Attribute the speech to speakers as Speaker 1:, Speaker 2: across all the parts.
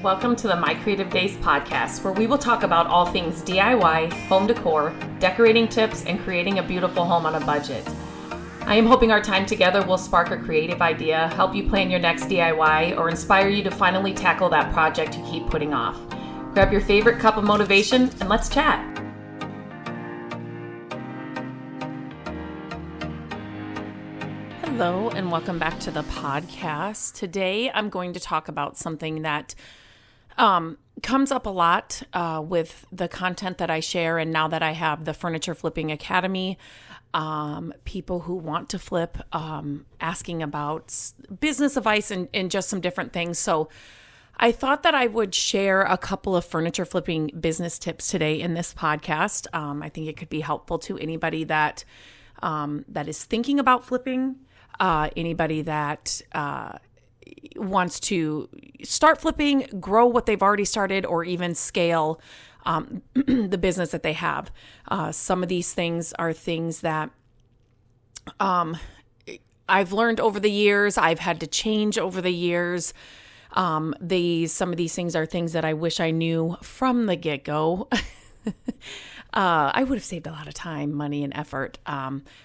Speaker 1: Welcome to the My Creative Days podcast, where we will talk about all things DIY, home decor, decorating tips, and creating a beautiful home on a budget. I am hoping our time together will spark a creative idea, help you plan your next DIY, or inspire you to finally tackle that project you keep putting off. Grab your favorite cup of motivation and let's chat. Hello and welcome back to the podcast. Today I'm going to talk about something that comes up a lot with the content that I share, and now that I have the Furniture Flipping Academy, people who want to flip, asking about business advice and just some different things. So I thought that I would share a couple of furniture flipping business tips today in this podcast. I think it could be helpful to anybody that is thinking about flipping. Anybody that wants to start flipping, grow what they've already started, or even scale the business that they have. Some of these things are things that I've learned over the years. I've had to change over the years. Some of these things are things that I wish I knew from the get-go. I would have saved a lot of time, money, and effort.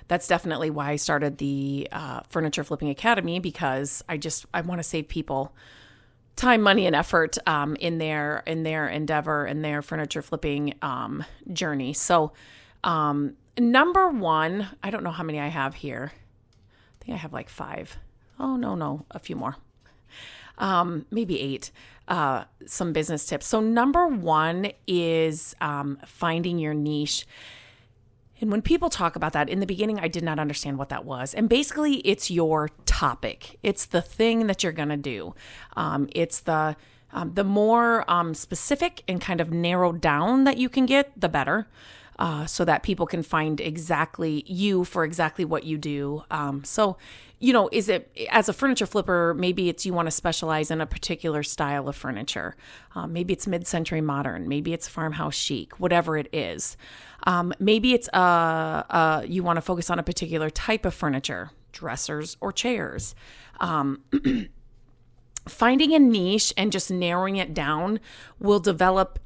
Speaker 1: That's definitely why I started the Furniture Flipping Academy, because I want to save people time, money, and effort in their endeavor and their furniture flipping journey. So, number one, I don't know how many I have here. I think I have like 5. Oh, no, a few more. Maybe 8. Some business tips. So number one is finding your niche. And when people talk about that, in the beginning, I did not understand what that was. And basically, it's your topic. It's the thing that you're going to do. It's the more specific and kind of narrowed down that you can get, the better. So that people can find exactly you for exactly what you do. Is it, as a furniture flipper, maybe it's you want to specialize in a particular style of furniture. Maybe it's mid-century modern. Maybe it's farmhouse chic, whatever it is. Maybe it's you want to focus on a particular type of furniture, dressers or chairs. Finding a niche and just narrowing it down will develop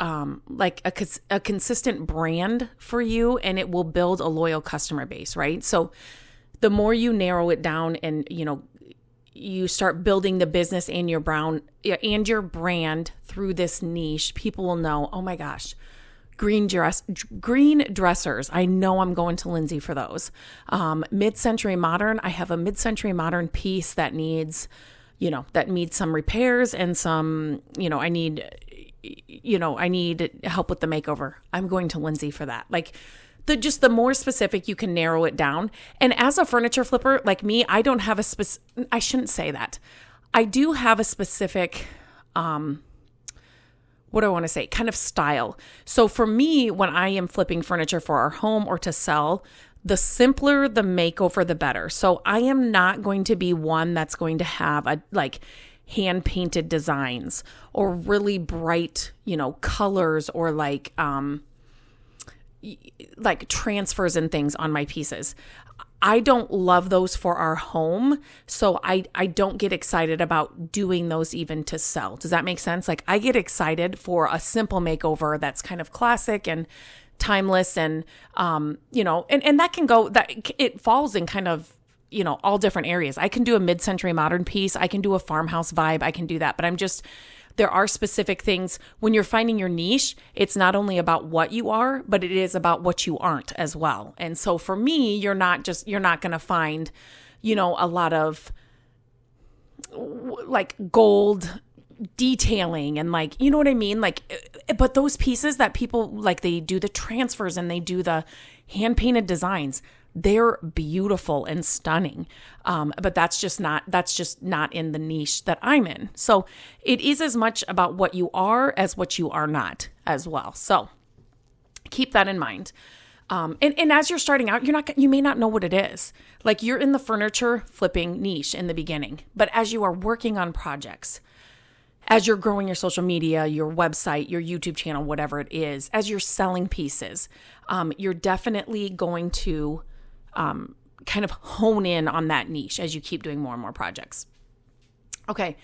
Speaker 1: like a consistent brand for you, and it will build a loyal customer base, right? So the more you narrow it down and, you start building the business and your brand through this niche, people will know, oh my gosh, green dressers. I know I'm going to Lindsay for those. Mid-century modern. I have a mid-century modern piece that needs some repairs and some, I need help with the makeover. I'm going to Lindsay for that. Like, the more specific you can narrow it down. And as a furniture flipper like me, I don't have I shouldn't say that. I do have a specific, what do I want to say? Kind of style. So for me, when I am flipping furniture for our home or to sell, the simpler the makeover, the better. So I am not going to be one that's going to have hand painted designs or really bright, colors or like transfers and things on my pieces. I don't love those for our home, so I don't get excited about doing those even to sell. Does that make sense? Like, I get excited for a simple makeover that's kind of classic and timeless, and and that can go, that it falls in kind of all different areas. I can do a mid-century modern piece, I can do a farmhouse vibe, I can do that, but there are specific things. When you're finding your niche, it's not only about what you are, but it is about what you aren't as well. And so for me, you're not going to find, a lot of like gold detailing and like, you know what I mean? Like, but those pieces that people like, they do the transfers and they do the hand painted designs, they're beautiful and stunning. But that's just not in the niche that I'm in. So it is as much about what you are as what you are not as well. So keep that in mind. And as you're starting out, you may not know what it is. Like, you're in the furniture flipping niche in the beginning, but as you are working on projects, as you're growing your social media, your website, your YouTube channel, whatever it is, as you're selling pieces, you're definitely going to kind of hone in on that niche as you keep doing more and more projects. Okay.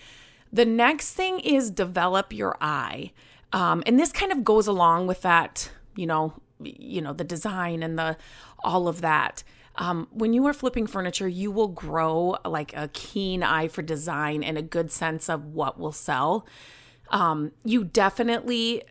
Speaker 1: The next thing is develop your eye. And this kind of goes along with that, the design and all of that. When you are flipping furniture, you will grow like a keen eye for design and a good sense of what will sell. You definitely,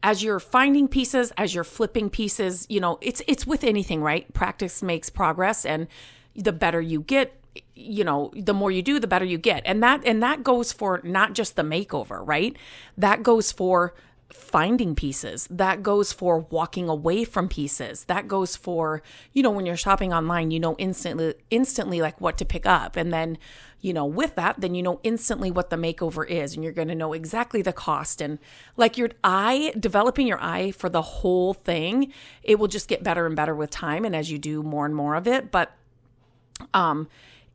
Speaker 1: as you're finding pieces, as you're flipping pieces, it's with anything, right? Practice makes progress, and the better you get, the more you do, the better you get. And that goes for not just the makeover, right? That goes for finding pieces. That goes for walking away from pieces. That goes for, when you're shopping online, instantly like what to pick up. And then, with that, then instantly what the makeover is, and you're going to know exactly the cost. And like developing your eye for the whole thing, it will just get better and better with time. And as you do more and more of it, but,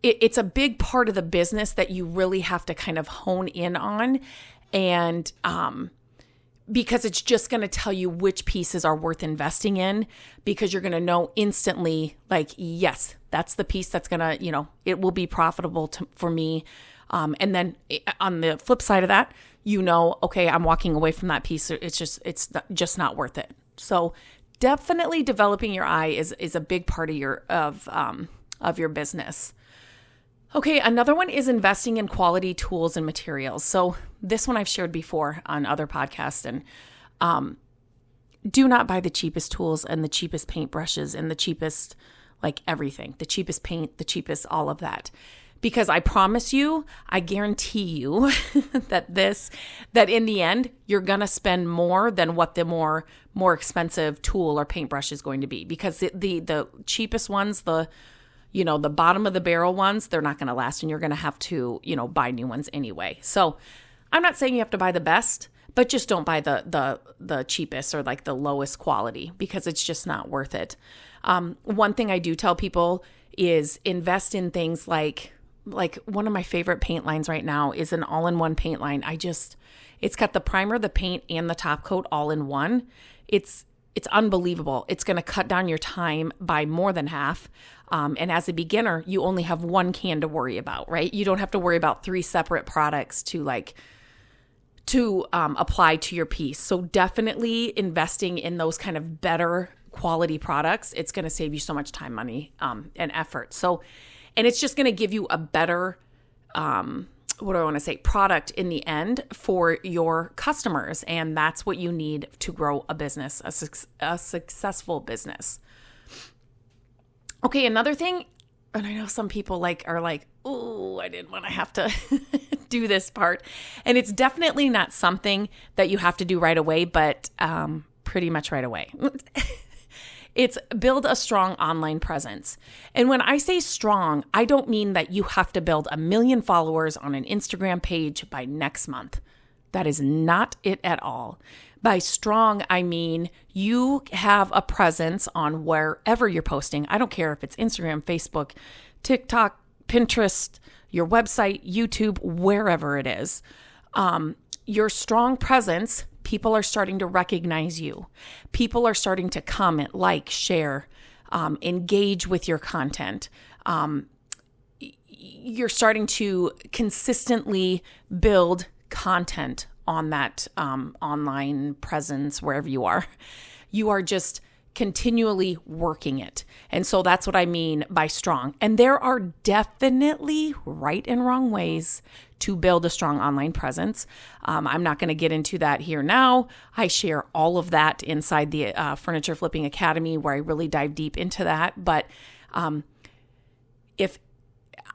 Speaker 1: it's a big part of the business that you really have to kind of hone in on. And, because it's just going to tell you which pieces are worth investing in, because you're going to know instantly, like, yes, that's the piece that's going to, it will be profitable for me. And then on the flip side of that, okay, I'm walking away from that piece. It's just not worth it. So definitely developing your eye is a big part of your business. Okay, another one is investing in quality tools and materials. So this one I've shared before on other podcasts, and do not buy the cheapest tools and the cheapest paintbrushes and the cheapest, like everything, the cheapest paint, the cheapest all of that. Because I promise you, I guarantee you that in the end, you're going to spend more than what the more expensive tool or paintbrush is going to be. Because the cheapest ones, the bottom of the barrel ones, they're not going to last, and you're going to have to, buy new ones anyway. So I'm not saying you have to buy the best, but just don't buy the cheapest or like the lowest quality, because it's just not worth it. One thing I do tell people is invest in things like one of my favorite paint lines right now is an all-in-one paint line. It's got the primer, the paint, and the top coat all in one. It's unbelievable. It's going to cut down your time by more than half. And as a beginner, you only have one can to worry about, right? You don't have to worry about 3 separate products to apply to your piece. So definitely investing in those kind of better quality products, it's going to save you so much time, money, and effort. So, and it's just going to give you a better, product in the end for your customers. And that's what you need to grow a business, a successful business. Okay, another thing, and I know some people are like, oh, I didn't want to have to do this part. And it's definitely not something that you have to do right away, but pretty much right away. It's build a strong online presence. And when I say strong, I don't mean that you have to build 1 million followers on an Instagram page by next month. That is not it at all. By strong, I mean you have a presence on wherever you're posting. I don't care if it's Instagram, Facebook, TikTok, Pinterest, your website, YouTube, wherever it is. Your strong presence, people are starting to recognize you. People are starting to comment, like, share, engage with your content. You're starting to consistently build content on that online presence wherever you are. You are just continually working it. And so that's what I mean by strong. And there are definitely right and wrong ways to build a strong online presence. I'm not going to get into that here now. I share all of that inside the Furniture Flipping Academy, where I really dive deep into that. But if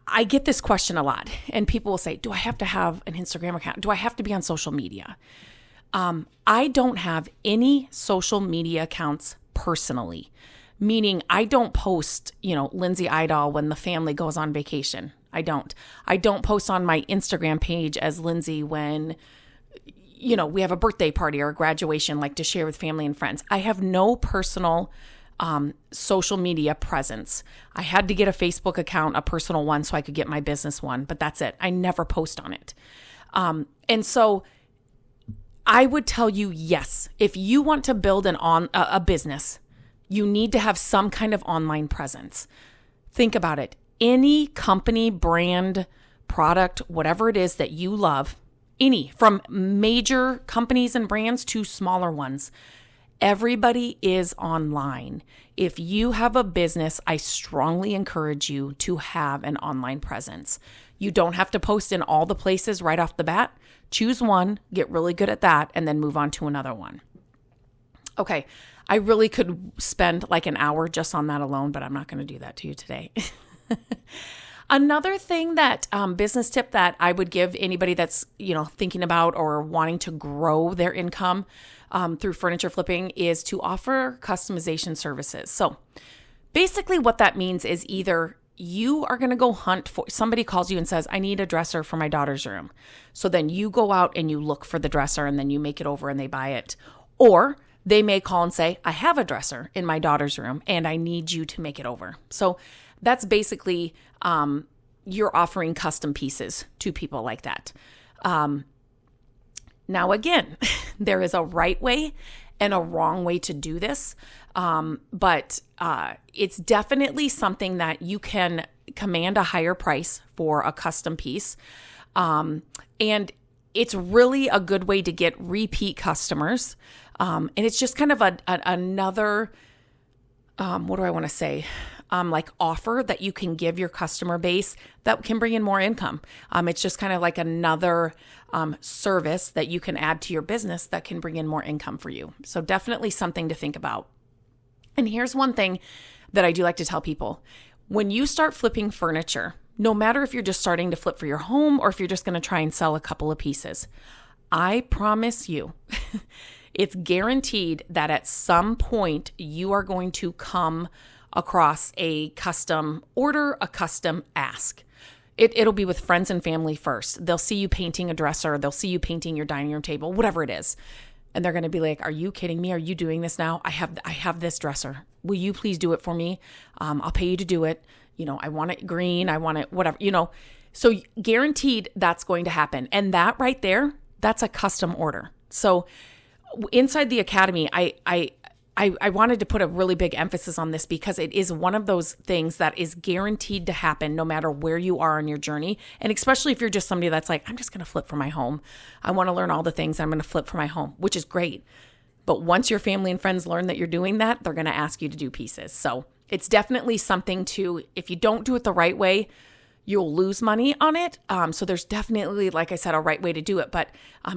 Speaker 1: I get this question a lot, and people will say, do I have to have an Instagram account? Do I have to be on social media? I don't have any social media accounts personally, meaning I don't post, Lindsay Idol when the family goes on vacation. I don't post on my Instagram page as Lindsay when, we have a birthday party or a graduation, like to share with family and friends. I have no personal social media presence. I had to get a Facebook account, a personal one, so I could get my business one, but that's it. I never post on it. And so I would tell you, yes, if you want to build a business, you need to have some kind of online presence. Think about it. Any company, brand, product, whatever it is that you love, any, from major companies and brands to smaller ones, everybody is online. If you have a business, I strongly encourage you to have an online presence. You don't have to post in all the places right off the bat. Choose one, get really good at that, and then move on to another one. Okay, I really could spend like an hour just on that alone, but I'm not going to do that to you today. Another thing that business tip that I would give anybody that's, thinking about or wanting to grow their income through furniture flipping is to offer customization services. So basically what that means is either you are going to go hunt for, somebody calls you and says, I need a dresser for my daughter's room. So then you go out and you look for the dresser and then you make it over and they buy it. Or they may call and say, I have a dresser in my daughter's room and I need you to make it over. So that's basically you're offering custom pieces to people like that. Now, again, there is a right way and a wrong way to do this, but it's definitely something that you can command a higher price for a custom piece. And it's really a good way to get repeat customers. And it's just kind of another, what do I want to say? Like offer that you can give your customer base that can bring in more income. It's just kind of like another service that you can add to your business that can bring in more income for you. So definitely something to think about. And here's one thing that I do like to tell people. When you start flipping furniture, no matter if you're just starting to flip for your home or if you're just going to try and sell a couple of pieces, I promise you, it's guaranteed that at some point you are going to come across a custom order, a custom ask. It'll be with friends and family first. They'll see you painting a dresser. They'll see you painting your dining room table, whatever it is. And they're going to be like, are you kidding me? Are you doing this now? I have this dresser. Will you please do it for me? I'll pay you to do it. I want it green. I want it whatever, So guaranteed that's going to happen. And that right there, that's a custom order. So inside the Academy, I wanted to put a really big emphasis on this because it is one of those things that is guaranteed to happen no matter where you are on your journey. And especially if you're just somebody that's like, I'm just going to flip for my home. I want to learn all the things. I'm going to flip for my home, which is great. But once your family and friends learn that you're doing that, they're going to ask you to do pieces. So it's definitely something to, if you don't do it the right way, you'll lose money on it. So there's definitely, like I said, a right way to do it. But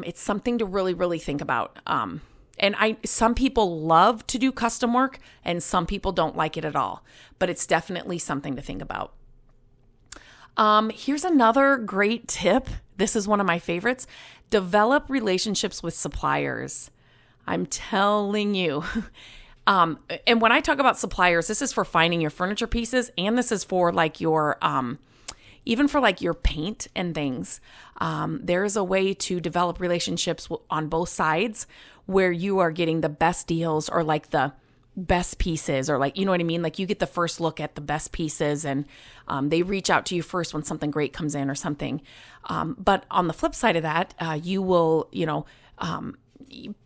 Speaker 1: it's something to really, really think about. And some people love to do custom work and some people don't like it at all, but it's definitely something to think about. Here's another great tip. This is one of my favorites. Develop relationships with suppliers. I'm telling you. And when I talk about suppliers, this is for finding your furniture pieces and this is for like your, even for like your paint and things. There is a way to develop relationships on both sides where you are getting the best deals or like the best pieces or like, you know what I mean? Like you get the first look at the best pieces and they reach out to you first when something great comes in or something. But on the flip side of that, you will,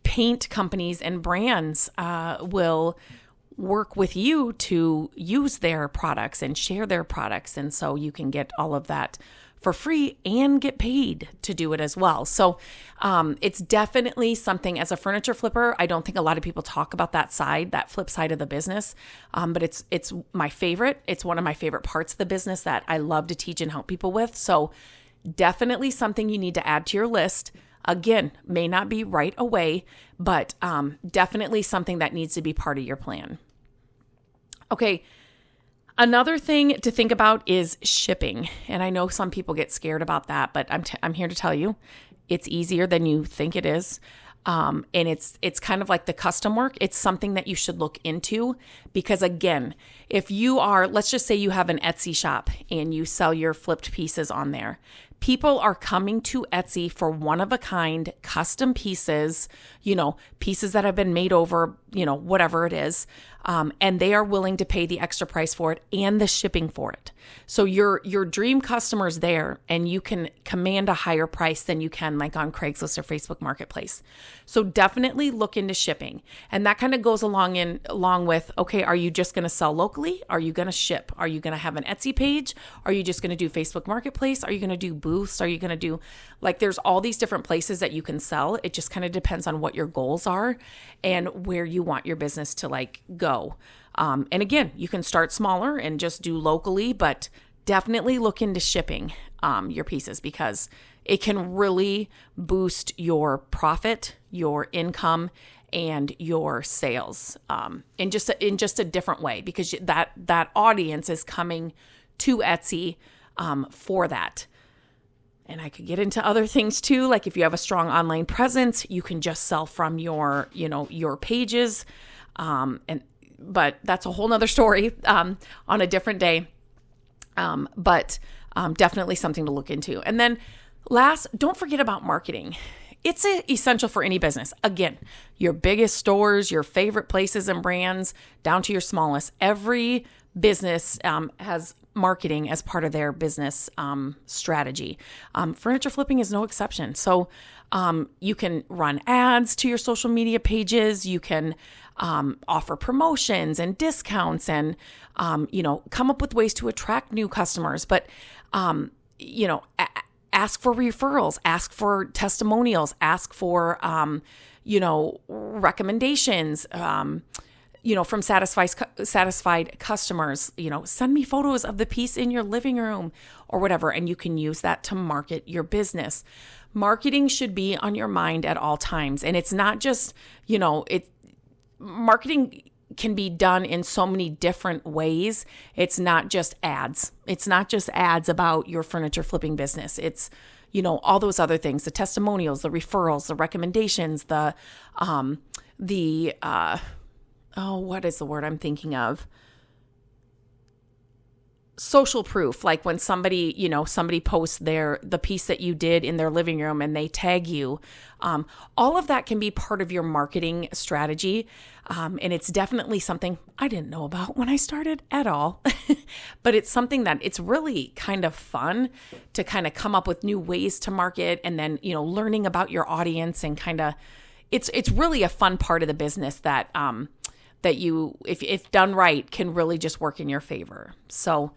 Speaker 1: paint companies and brands will work with you to use their products and share their products. And so you can get all of that for free and get paid to do it as well. So it's definitely something as a furniture flipper. I don't think a lot of people talk about that flip side of the business. But it's my favorite. It's one of my favorite parts of the business that I love to teach and help people with. So definitely something you need to add to your list. Again, may not be right away, but definitely something that needs to be part of your plan. Okay. Another thing to think about is shipping. And I know some people get scared about that, but I'm here to tell you it's easier than you think it is. And it's kind of like the custom work. It's something that you should look into because again, if you are, let's just say you have an Etsy shop and you sell your flipped pieces on there. People are coming to Etsy for one of a kind custom pieces, pieces that have been made over whatever it is. And they are willing to pay the extra price for it and the shipping for it. So your dream customer's there, and you can command a higher price than you can like on Craigslist or Facebook Marketplace. So definitely look into shipping. And that kind of goes along with, okay, are you just going to sell locally? Are you going to ship? Are you going to have an Etsy page? Are you just going to do Facebook Marketplace? Are you going to do booths? Are you going to do, like, there's all these different places that you can sell. It just kind of depends on what your goals are and where you want your business to like go. And again, you can start smaller and just do locally, but definitely look into shipping your pieces, because it can really boost your profit, your income, and your sales in just a different way, because that audience is coming to Etsy for that. And I could get into other things too, like if you have a strong online presence, you can just sell from your pages, but that's a whole nother story on a different day. But definitely something to look into. And then last, don't forget about marketing. It's essential for any business. Again, your biggest stores, your favorite places and brands, down to your smallest. Every business has marketing as part of their business strategy. Furniture flipping is no exception. So you can run ads to your social media pages. You can offer promotions and discounts and, come up with ways to attract new customers. But, ask for referrals, ask for testimonials, ask for, recommendations, from satisfied customers. Send me photos of the piece in your living room or whatever, and you can use that to market your business. Marketing should be on your mind at all times. And it's not just, marketing can be done in so many different ways. It's not just ads. It's not just ads about your furniture flipping business. It's, all those other things, the testimonials, the referrals, the recommendations, what is the word I'm thinking of? Social proof, like when somebody posts the piece that you did in their living room and they tag you. All of that can be part of your marketing strategy. And it's definitely something I didn't know about when I started at all, but it's something that it's really kind of fun to kind of come up with new ways to market, and then, learning about your audience, and kind of, it's really a fun part of the business that you, if done right, can really just work in your favor. So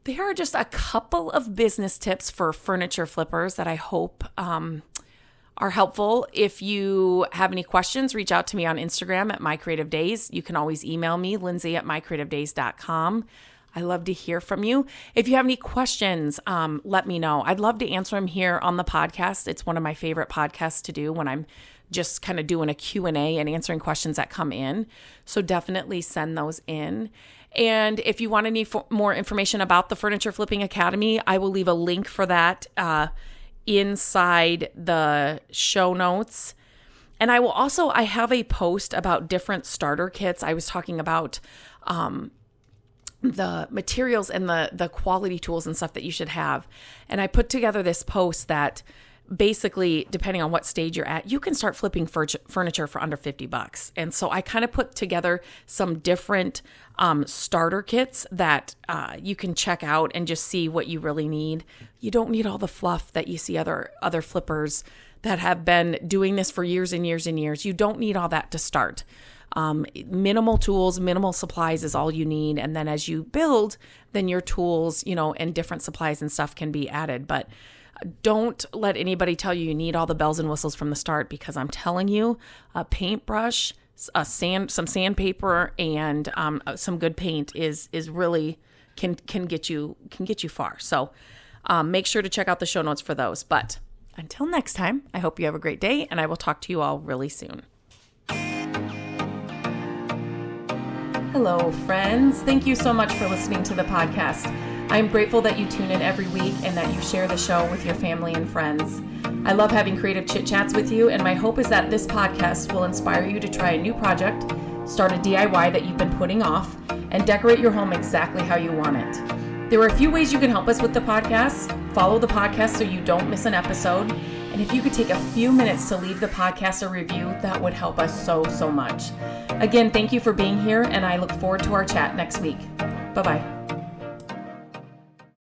Speaker 1: there are just a couple of business tips for furniture flippers that I hope are helpful. If you have any questions, reach out to me on Instagram at mycreativedays. You can always email me, lindsay@mycreativedays.com. I love to hear from you. If you have any questions, let me know. I'd love to answer them here on the podcast. It's one of my favorite podcasts to do when I'm just kind of doing a Q&A and answering questions that come in. So definitely send those in. And if you want any more information about the Furniture Flipping Academy, I will leave a link for that inside the show notes. And I have a post about different starter kits. I was talking about the materials and the quality tools and stuff that you should have. And I put together this post that basically, depending on what stage you're at, you can start flipping furniture for under $50. And so I kind of put together some different starter kits that you can check out and just see what you really need. You don't need all the fluff that you see other flippers that have been doing this for years and years and years. You don't need all that to start. Minimal tools, minimal supplies is all you need. And then as you build, then your tools, and different supplies and stuff can be added. But don't let anybody tell you need all the bells and whistles from the start, because I'm telling you, a paintbrush, some sandpaper, and some good paint is really can get you far. So make sure to check out the show notes for those. But until next time, I hope you have a great day, and I will talk to you all really soon. Hello, friends. Thank you so much for listening to the podcast. I'm grateful that you tune in every week and that you share the show with your family and friends. I love having creative chit chats with you, and my hope is that this podcast will inspire you to try a new project, start a DIY that you've been putting off, and decorate your home exactly how you want it. There are a few ways you can help us with the podcast. Follow the podcast so you don't miss an episode, And if you could take a few minutes to leave the podcast a review, that would help us so much. Again, thank you for being here, and I look forward to our chat next week. Bye-bye.